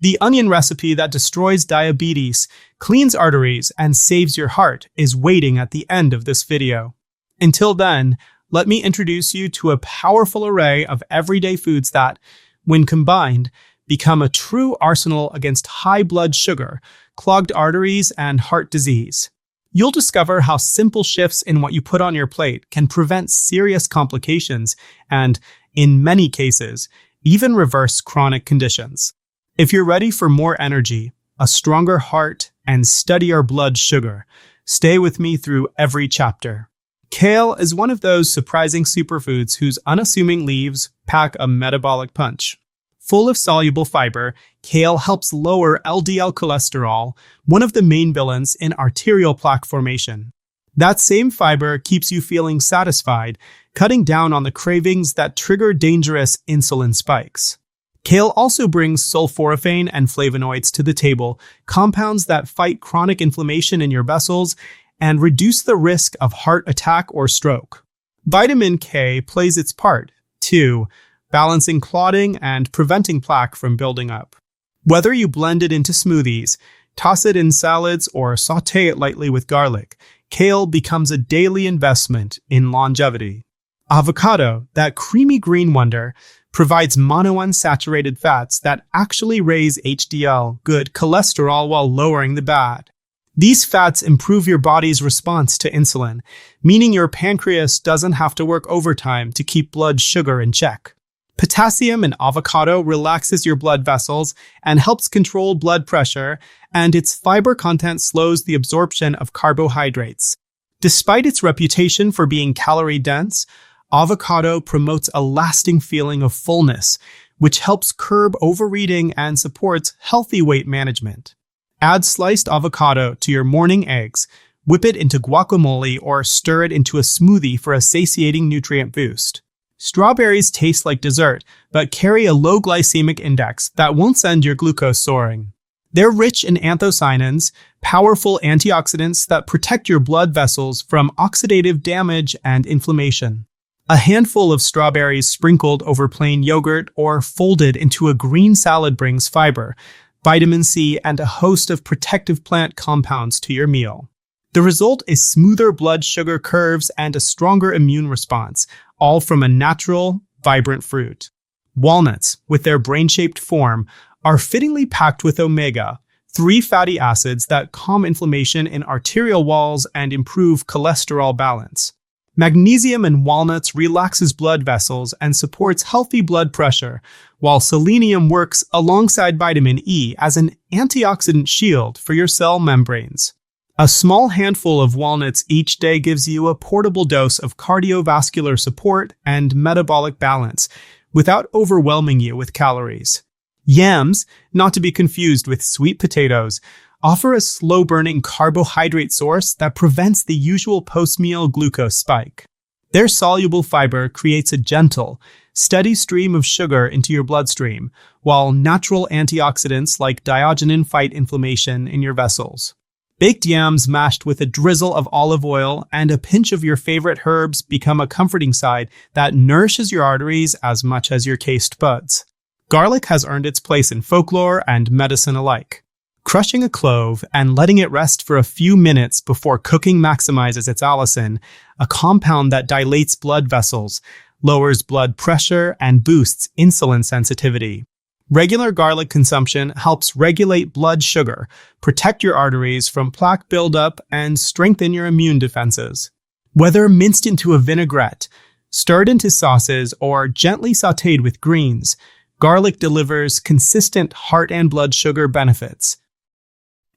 The onion recipe that destroys diabetes, cleans arteries, and saves your heart is waiting at the end of this video. Until then, let me introduce you to a powerful array of everyday foods that, when combined, become a true arsenal against high blood sugar, clogged arteries, and heart disease. You'll discover how simple shifts in what you put on your plate can prevent serious complications and, in many cases, even reverse chronic conditions. If you're ready for more energy, a stronger heart, and steadier blood sugar, stay with me through every chapter. Kale is one of those surprising superfoods whose unassuming leaves pack a metabolic punch. Full of soluble fiber, kale helps lower LDL cholesterol, one of the main villains in arterial plaque formation. That same fiber keeps you feeling satisfied, cutting down on the cravings that trigger dangerous insulin spikes. Kale also brings sulforaphane and flavonoids to the table, compounds that fight chronic inflammation in your vessels and reduce the risk of heart attack or stroke. Vitamin K plays its part, too, balancing clotting and preventing plaque from building up. Whether you blend it into smoothies, toss it in salads, or sauté it lightly with garlic, kale becomes a daily investment in longevity. Avocado, that creamy green wonder, provides monounsaturated fats that actually raise HDL, good cholesterol, while lowering the bad. These fats improve your body's response to insulin, meaning your pancreas doesn't have to work overtime to keep blood sugar in check. Potassium in avocado relaxes your blood vessels and helps control blood pressure, and its fiber content slows the absorption of carbohydrates. Despite its reputation for being calorie-dense, avocado promotes a lasting feeling of fullness, which helps curb overeating and supports healthy weight management. Add sliced avocado to your morning eggs, whip it into guacamole, or stir it into a smoothie for a satiating nutrient boost. Strawberries taste like dessert, but carry a low glycemic index that won't send your glucose soaring. They're rich in anthocyanins, powerful antioxidants that protect your blood vessels from oxidative damage and inflammation. A handful of strawberries sprinkled over plain yogurt or folded into a green salad brings fiber, vitamin C, and a host of protective plant compounds to your meal. The result is smoother blood sugar curves and a stronger immune response, all from a natural, vibrant fruit. Walnuts, with their brain-shaped form, are fittingly packed with omega-3 fatty acids that calm inflammation in arterial walls and improve cholesterol balance. Magnesium in walnuts relaxes blood vessels and supports healthy blood pressure, while selenium works alongside vitamin E as an antioxidant shield for your cell membranes. A small handful of walnuts each day gives you a portable dose of cardiovascular support and metabolic balance, without overwhelming you with calories. Yams, not to be confused with sweet potatoes, offer a slow-burning carbohydrate source that prevents the usual post-meal glucose spike. Their soluble fiber creates a gentle, steady stream of sugar into your bloodstream, while natural antioxidants like Diogenin fight inflammation in your vessels. Baked yams mashed with a drizzle of olive oil and a pinch of your favorite herbs become a comforting side that nourishes your arteries as much as your taste buds. Garlic has earned its place in folklore and medicine alike. Crushing a clove and letting it rest for a few minutes before cooking maximizes its allicin, a compound that dilates blood vessels, lowers blood pressure, and boosts insulin sensitivity. Regular garlic consumption helps regulate blood sugar, protect your arteries from plaque buildup, and strengthen your immune defenses. Whether minced into a vinaigrette, stirred into sauces, or gently sautéed with greens, garlic delivers consistent heart and blood sugar benefits.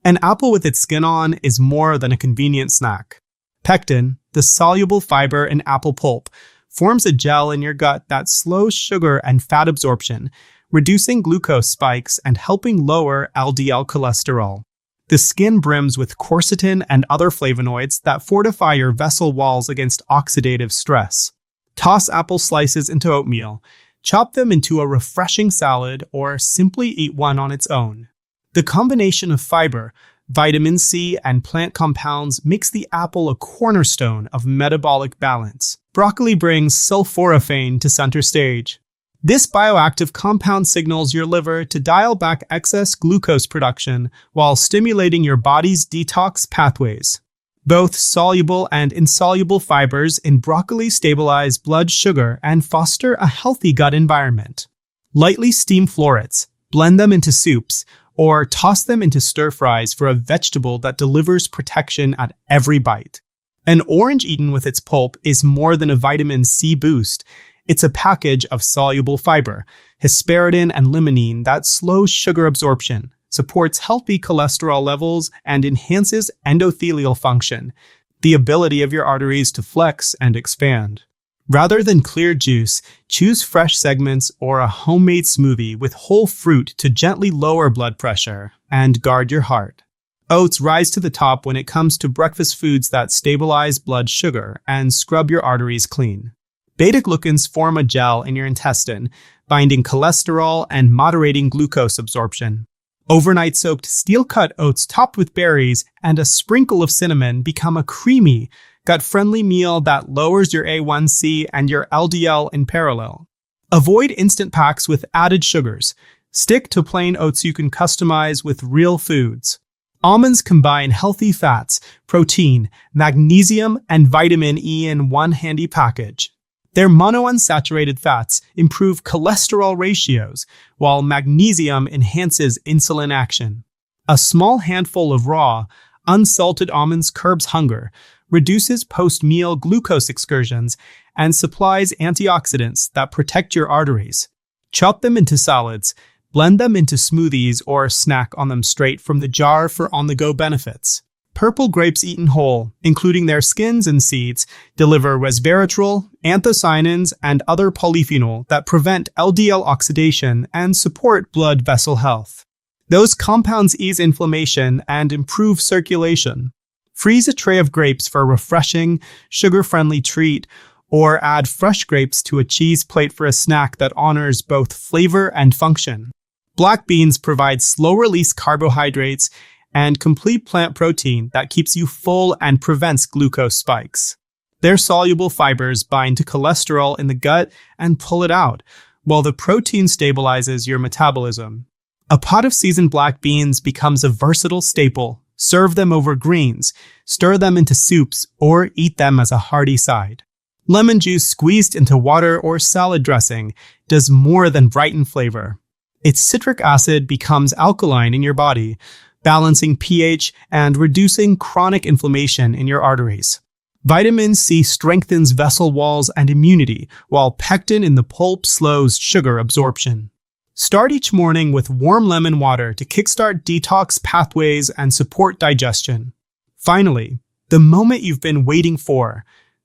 An apple with its skin on is more than a convenient snack. Pectin, the soluble fiber in apple pulp, forms a gel in your gut that slows sugar and fat absorption, reducing glucose spikes and helping lower LDL cholesterol. The skin brims with quercetin and other flavonoids that fortify your vessel walls against oxidative stress. Toss apple slices into oatmeal, chop them into a refreshing salad, or simply eat one on its own. The combination of fiber, vitamin C, and plant compounds makes the apple a cornerstone of metabolic balance. Broccoli brings sulforaphane to center stage. This bioactive compound signals your liver to dial back excess glucose production while stimulating your body's detox pathways. Both soluble and insoluble fibers in broccoli stabilize blood sugar and foster a healthy gut environment. Lightly steam florets, blend them into soups, or toss them into stir-fries for a vegetable that delivers protection at every bite. An orange eaten with its pulp is more than a vitamin C boost. It's a package of soluble fiber, hesperidin and limonene that slows sugar absorption, supports healthy cholesterol levels, and enhances endothelial function, the ability of your arteries to flex and expand. Rather than clear juice, choose fresh segments or a homemade smoothie with whole fruit to gently lower blood pressure and guard your heart. Oats rise to the top when it comes to breakfast foods that stabilize blood sugar and scrub your arteries clean. Beta-glucans form a gel in your intestine, binding cholesterol and moderating glucose absorption. Overnight soaked steel-cut oats topped with berries and a sprinkle of cinnamon become a creamy, gut-friendly meal that lowers your A1C and your LDL in parallel. Avoid instant packs with added sugars. Stick to plain oats you can customize with real foods. Almonds combine healthy fats, protein, magnesium, and vitamin E in one handy package. Their monounsaturated fats improve cholesterol ratios, while magnesium enhances insulin action. A small handful of raw, unsalted almonds curbs hunger, reduces post-meal glucose excursions, and supplies antioxidants that protect your arteries. Chop them into salads, blend them into smoothies, or snack on them straight from the jar for on-the-go benefits. Purple grapes eaten whole, including their skins and seeds, deliver resveratrol, anthocyanins, and other polyphenol that prevent LDL oxidation and support blood vessel health. Those compounds ease inflammation and improve circulation. Freeze a tray of grapes for a refreshing, sugar-friendly treat, or add fresh grapes to a cheese plate for a snack that honors both flavor and function. Black beans provide slow-release carbohydrates and complete plant protein that keeps you full and prevents glucose spikes. Their soluble fibers bind to cholesterol in the gut and pull it out, while the protein stabilizes your metabolism. A pot of seasoned black beans becomes a versatile staple. Serve them over greens, stir them into soups, or eat them as a hearty side. Lemon juice squeezed into water or salad dressing does more than brighten flavor. Its citric acid becomes alkaline in your body, balancing pH and reducing chronic inflammation in your arteries. Vitamin C strengthens vessel walls and immunity, while pectin in the pulp slows sugar absorption. Start each morning with warm lemon water to kickstart detox pathways and support digestion. Finally, the moment you've been waiting for,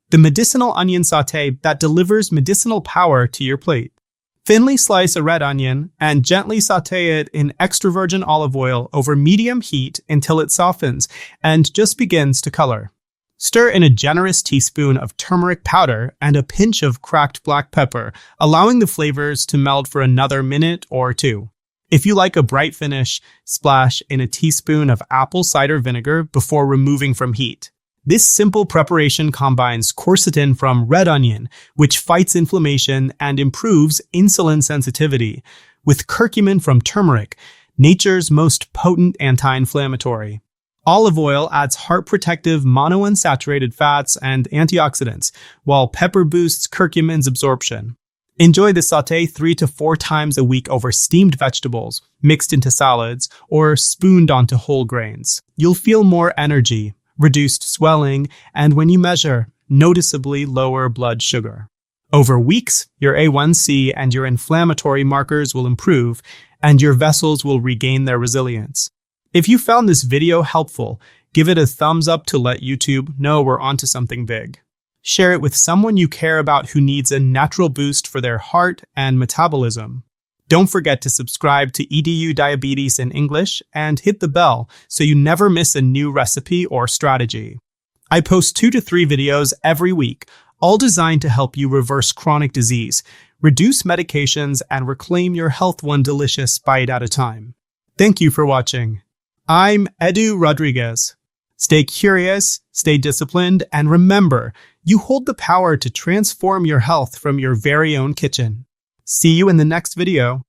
the medicinal onion sauté that delivers medicinal power to your plate. Thinly slice a red onion and gently sauté it in extra virgin olive oil over medium heat until it softens and just begins to color. Stir in a generous teaspoon of turmeric powder and a pinch of cracked black pepper, allowing the flavors to meld for another minute or two. If you like a bright finish, splash in a teaspoon of apple cider vinegar before removing from heat. This simple preparation combines quercetin from red onion, which fights inflammation and improves insulin sensitivity, with curcumin from turmeric, nature's most potent anti-inflammatory. Olive oil adds heart-protective monounsaturated fats and antioxidants, while pepper boosts curcumin's absorption. Enjoy the sauté 3 to 4 times a week over steamed vegetables, mixed into salads, or spooned onto whole grains. You'll feel more energy, reduced swelling, and when you measure, noticeably lower blood sugar. Over weeks, your A1C and your inflammatory markers will improve, and your vessels will regain their resilience. If you found this video helpful, give it a thumbs up to let YouTube know we're onto something big. Share it with someone you care about who needs a natural boost for their heart and metabolism. Don't forget to subscribe to EDU Diabetes in English and hit the bell so you never miss a new recipe or strategy. I post 2 to 3 videos every week, all designed to help you reverse chronic disease, reduce medications, and reclaim your health one delicious bite at a time. Thank you for watching. I'm Edu Rodriguez. Stay curious, stay disciplined, and remember, you hold the power to transform your health from your very own kitchen. See you in the next video.